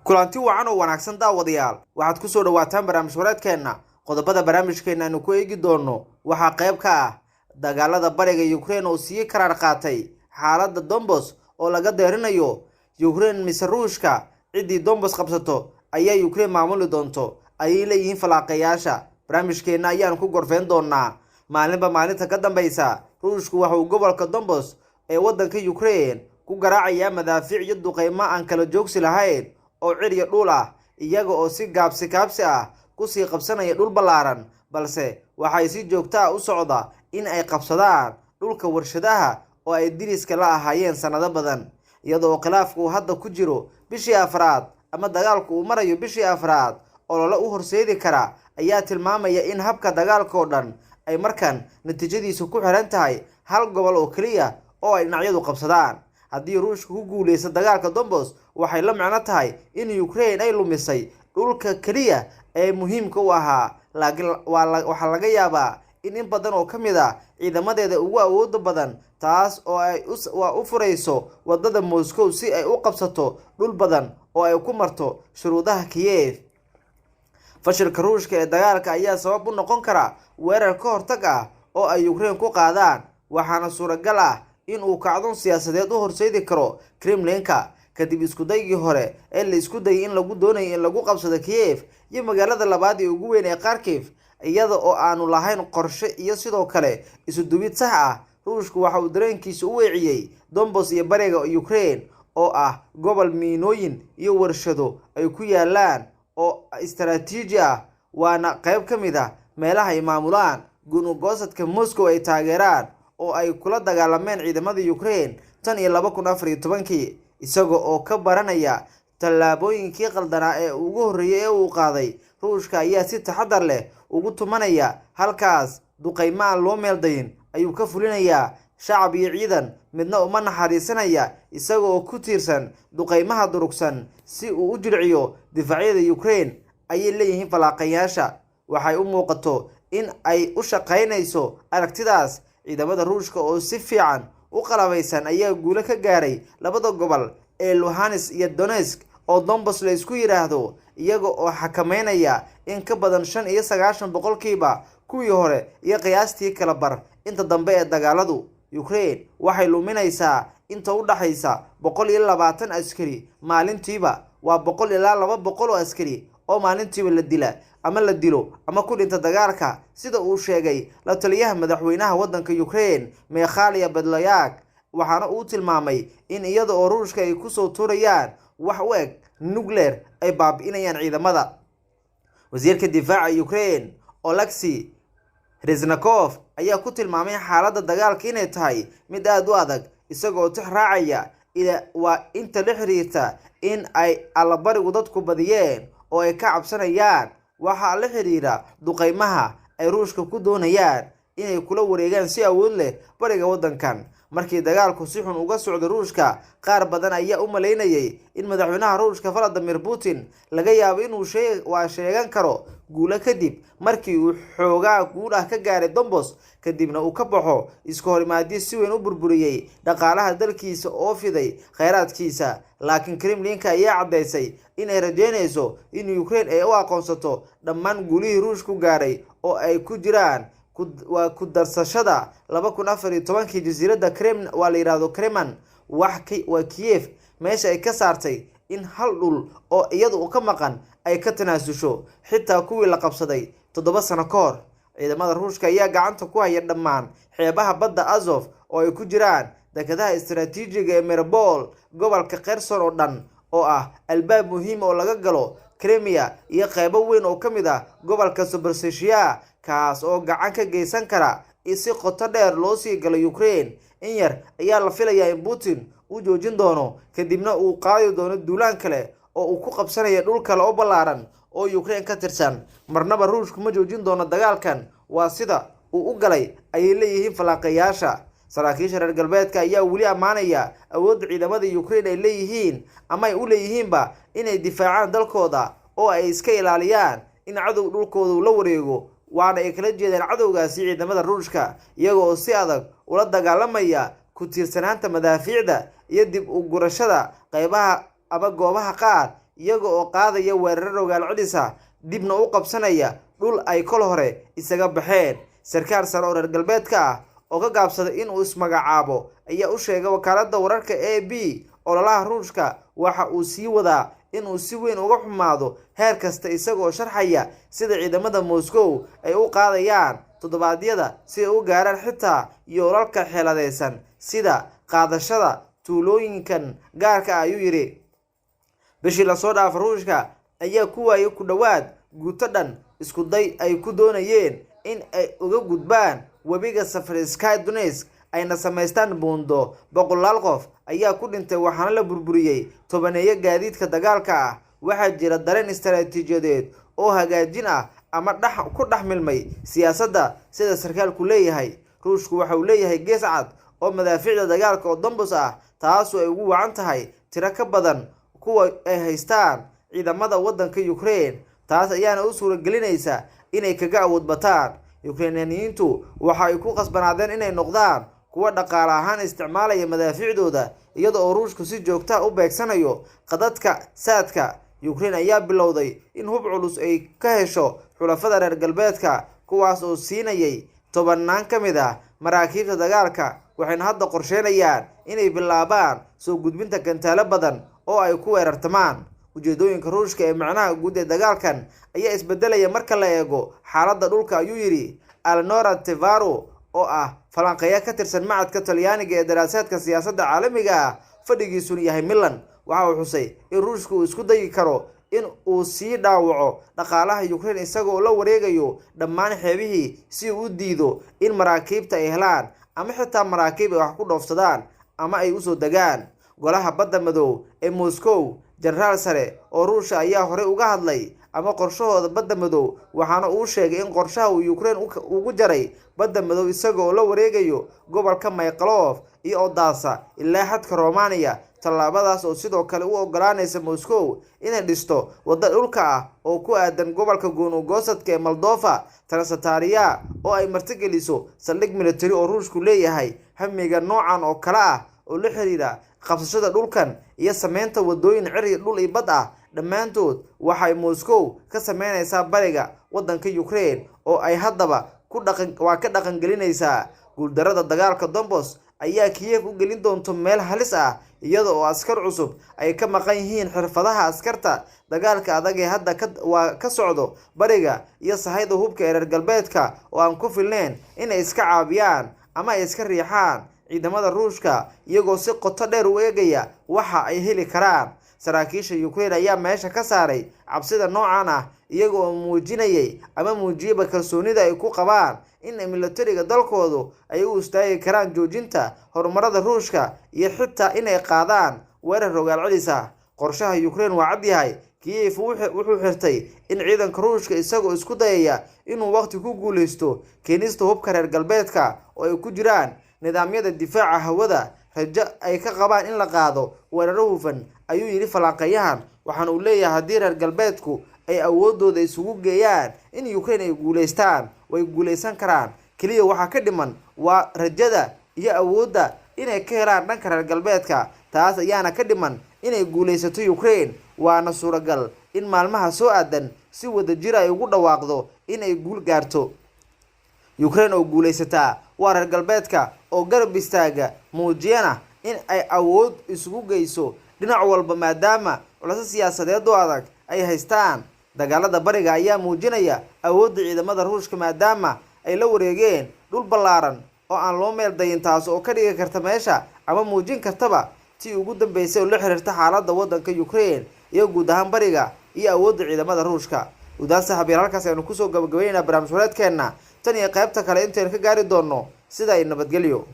kulanti wacan oo wanaagsan daawadayaal waxaad ku soo dhawaataan barnaamij wareedkeena qodobada barnaamijkeena aanu ku eegi doono waxa qayb ka ah dagaalada bariga Ukraine oo sii karar qaatay xaaladda Donbas oo laga deerinayo Ukraine mise Ruushka cidii Donbas qabsato ayaa Ukraine maamuli doonto ay leeyihiin falaaqayaasha barnaamijkeena ayaan ku gorfeen doonaa maalinba maalinta ka dambaysa Ruushku waxa uu gobolka Donbas ee wadanka Ukraine ku garaacaya madaafiic iyo duqeymo aan kala joogsi lahayn oo ciriyo dhul ah iyaga oo si gaabsi ah ku sii qabsanaya dhul balaaran balse waxay si joogto ah u socda in ay qabsadaan dhulka warshadaha oo ay diriska la ahaayeen sanado badan iyadoo khilaafku hadda ku jiro bishii afraad ama dagaalku uu marayo bishii afraad oo la u horseedi kara ayaa tilmaamaya in habka dagaalka oo dhan ay markan natiijadiisu ku xiran tahay hal gobol oo kaliya oo ay dhinacyadu qabsadaan haddii Ruushku ku guuleysto dagaalka Donbas waxay la macno tahay in Ukraine ay lumisay dhulka kaliya ee muhiimka u ahaa laakiin waxa laga yaabaa in badan oo kamid ah ciidamadeeda ugu awood badan taas oo ay u fureyso wadada Moscow si ay u qabsato dhul badan oo ay ku marto shuruudaha Kiev fashilka Ruushka ee dagaalka ayaa sabab u noqon kara weerar ka hortag ah oo ay Ukraine ku qaadaan waxaana suuragal ah in uu kacdoon siyaasadeed u horseedi karo Kremlinka kadib isku daygii hore ee la isku dayay in lagu doonayo in lagu qabsado Kiev iyo magaalada labaad ee ugu weyn ee Kharkiv iyada oo aanu lahayn qorshe iyo sidoo kale isu duwid sax ah Ruushku waxa uu dareenkiisa u weeciyay Donbas iyo bariga Ukraine oo ah gobol miinooyin iyo warshado ay ku yaalaan oo istaraatiiji ah waana qayb kamid ah meelaha ay maamulaan gunugosadka Moscow ay taageeraan oo ay kula dagaalameen ciidamada Ukraine tan iyo 2014 isagoo oo ka baranaya talaabooyinkii qaldanaa ee ugu horeeyay ee uu qaaday Ruushka ayaa si taxadar leh ugu tumanaya halkaas duqeymo loo meeldayn ayuu ka fulinayaa shacab iyo ciidan midna uma naxariisanaya isagoo ku tiirsan duqeymaha durugsan si uu u jirciyo difaacyada Ukraine ay leeyihiin falaaqayaasha waxay u muuqato in ay u shaqeynayso aragtidaas ciidamada Ruushka oo si fiican u qalabaysan ayaa guulo ka gaaray labada gobol ee Luhansk iyo Donetsk oo Donbas la isku yiraahdo iyaga oo xakameynaya in ka badan 95% kuwii hore iyo qiyaastii kala bar inta dambe ee dagaaladu Ukraine waxay luminaysaa inta u dhaxaysa 120 askari maalintiiba waa 100 ilaa 200 oo askari oo maalintiiba la dilo ama ku dhinta dagaalka sida uu sheegay la taliyaha madaxweynaha wadanka Ukraine Mikhail Podolyak waxaana uu tilmaamay in iyada oo Ruushka ay ku soo turayaan wax u eg nuclear ay baabi'inayaan ciidamada wasiirka difaaca Ukraine Oleksiy Reznikov ayaa ku tilmaamay xaaladda dagaalka inay tahay mid aad u adag isagoo tixraacaya waa inta la xiriirta in ay allabarigu dadku badiyeen oo ay ka cabsanayaan waxa la xiriira duqeymaha ay Ruushka ku doonayaan inay kula wareegaan si awood leh bariga wadankan markii dagaalku si xun uga socdo Ruushka qaar badan ayaa u maleynayay in madaxweynaha Ruushka Vladimir Putin laga yaabo inuu sheegan karo guulo kadib markii uu xoogaa guul ah ka gaaray Donbas kadibna uu ka baxo isku horimaadii si weyn u burburiyay dhaqaalaha dalkiisa oo fiday kheyraadkiisa laakiin Kremlinka ayaa cadeysay in ay rajeynayso in Ukraine ay u aqoonsato dhammaan guulihii Ruushku gaaray oo ay ku jiraan ku darsashada 2014 jasiiradda Crimea waa la yiraahdo Crimean waa Kiev meesha ay ka saartay in hal dhul oo iyadu ka maqan ay ka tanaasusho xitaa kuwii la qabsaday 7 sano ka hor ciidamada Ruushka ayaa gacanta ku haya dhammaan xeebaha badda Azov oo ay ku jiraan dekedaha istaraatiijiga ee Mariupol gobolka Kherson oo dhan oo ah albaab muhiim oo laga galo Crimea iyo qaybo weyn oo kamid ah gobolka Zaporizhzhia kaas oo gacan ka geysan kara si qoto dheer loo sii galo Ukraine in yar ayaa la filayaa in Putin uu joojin doono kadibna uu qaadi doono duulaan kale oo uu ku qabsanayo dhul kale oo balaaran oo Ukraine ka tirsan marnaba Ruushku ma joojin doono dagaalkan waa sida uu u galay ay leeyihiin falaaqayaasha saraakiisha reer galbeedka ayaa wali amaanaya awoodda ciidamada Ukraine ay leeyihiin ama ay u leeyihiinba inay difaacaan dalkooda oo ay iska ilaaliyaan in cadow dhulkooda la wareego waana ay kala jeedaan cadowgaasi ciidamada Ruushka iyagoo si adag ula dagaalamaya ku tiirsanaanta madaafiicda iyo dib u gurashada qaybaha ama goobaha qaar iyaga oo qaadaya weerar rogaal celis ah dibna u qabsanaya dhul ay kol hore isaga baxeen. sarkaal sare oo reer galbeedka ah oo ka gaabsaday in uu ismagacaabo ayaa u sheegay wakaaladda wararka AB ololaha Ruushka waxa uu sii wadaa in uu si weyn uga xumaado heer kasta isagoo sharxaya sida ciidamada Moscow ay u qaadayaan toddobaadyada si ay u gaaraan xitaa yoolalka xeeladeysan sida qaadashada tuulooyinkan gaarka ayuu yiri. bishii la soo dhaafay Ruushka ayaa ku waayay ku dhawaad guuto dhan isku day ay ku doonayeen in ay uga gudbaan webiga Safreskaya Donetsk ayna sameystaan buundo. boqolaal qof ayaa ku dhintay waxaana la burburiyay tobaneeyo gaadiidka dagaalka ah. waxaa jira dareen istaraatiijiyadeed oo hagaajin ah ama ku dhex milmay siyaasadda sida sarkaalku leeyahay. Ruushku waxa uu leeyahay gees cad oo madaafiicda dagaalka oo Donbas ah taasoo ay ugu wacan tahay tiro ka badan kuwa ay haystaan ciidamada waddanka Ukraine. taas ayaana u suuragelinaysa inay kaga awood bataan. Ukrainiyiintu waxa ay ku qasbanaadeen inay noqdaan kuwa dhaqaale ahaan isticmaalaya madaafiicdooda iyada oo Ruushku si joogto ah u beegsanayo qadadka saadka. Ukraine ayaa bilowday in hub culus ay ka hesho xulafada reer galbeedka kuwaas oo siinayay tobanaan ka mid ah maraakiibta dagaalka waxayna hadda qorsheynayaan inay bilaabaan soo gudbinta gantaalo badan oo ay ku weerartamaan. ujeedooyinka Ruushka ee macnaha guud ee dagaalkan ayaa isbedelaya marka la eego xaaladda dhulka ayuu yiri Alnora Tevaro oo ah falanqeeya ka tirsan macadka Talyaaniga ee daraasaadka siyaasadda caalamiga ah fadhigiisuna yahay Milan. waxa uu xusay in Ruushku uu isku dayi karo in uu sii dhaawaco dhaqaalaha Ukraine isagoo la wareegayo dhammaan xeebihii si uu u diido in maraakiibta ay helaan ama xitaa maraakiib ay wax ku dhoofsadaan ama ay u soo degaan. golaha badda madow ee Moscow jenaraal sare oo Ruushka ayaa hore uga hadlay ama qorshahooda badda madow waxaana uu sheegay in qorshaha uu Ukraine ugu jaray badda madow isagoo la wareegayo gobolka Mykolaiv iyo Odessa ilaa xadka Romania. tallaabadaas oo sidoo kale u ogolaanaysa Moscow inay dhisto waddo dhulka ah oo ku aadan gobolka Gonugosadka ee Moldova Transnistria oo ay martigeliso saldhig military oo Ruushku leeyahay. hamiga noocan oo kale ah oo la xiriira qabsashada dhulkan iyo sameynta wadooyin ciri dhul iyo bad ah dhammaantood waxay Moscow ka sameynaysaa bariga waddanka Ukraine oo ay haddaba ka dhaqan gelinaysaa. guuldarada dagaalka Donbas ayaa Kiev u gelin doonto meel halis ah iyada oo askar cusub ay ka maqan yihiin xirfadaha askarta dagaalka adag ee hadda ka socdo bariga iyo sahayda hubka ee reer galbeedka oo aan ku filnayn inay iska caabiyaan ama ay iska riixaan ciidamada Ruushka iyagoo si qoto dheer u eegaya waxa ay heli karaan. saraakiisha Ukraine ayaa meesha ka saaray cabsida noocan ah iyagoo muujinayay ama muujiyay kalsoonida ay ku qabaan in militariga dalkoodu ay u istaagi karaan joojinta horumarada Ruushka iyo xitaa inay qaadaan weerar rogaal celis ah. qorshaha Ukraine waa cad yahay. Kiev wuxuu xirtay in ciidanka Ruushka isagoo isku dayaya inuu waqti ku guuleysto keenista hubka reer galbeedka oo ay ku jiraan nidaamyada difaaca hawada rajo ay ka qabaan in la qaado weeraro hufan ayuu yiri falanqeeyahan. waxaan uu leeyahay haddii reer galbeedku ay awoodooda isugu geeyaan in Ukraine ay guuleystaan way guuleysan karaan. kaliya waxa ka dhiman waa rajada iyo awoodda inay ka helaan dhanka reer galbeedka. taas ayaana ka dhiman inay guuleysato Ukraine waana suuragal in maalmaha soo aadan si wadajir ay ugu dhawaaqdo inay guul gaarto. Ukraine oo guuleysata waa reer galbeedka oo garab istaaga muujiyana in ay awood isugu geyso dhinac walba maadaama culays siyaasadeed oo adag ay haystaan. dagaalada bariga ayaa muujinaya awoodda ciidamada Ruushka maadaama ay la wareegeen dhul ballaaran oo aan loo meel dayin taas oo ka dhigi karta meesha ama muujin kartaba tii ugu dambeysay oo la xiriirta xaaladda waddanka Ukraine iyo guud ahaan bariga iyo awoodda ciidamada Ruushka. udaasa habeer halkaas aynu kusoo gabagabeynaa barnaamij wareedkeena tan iyo qaybta kale intaan ka gaari doono sida ay nabadgelyo.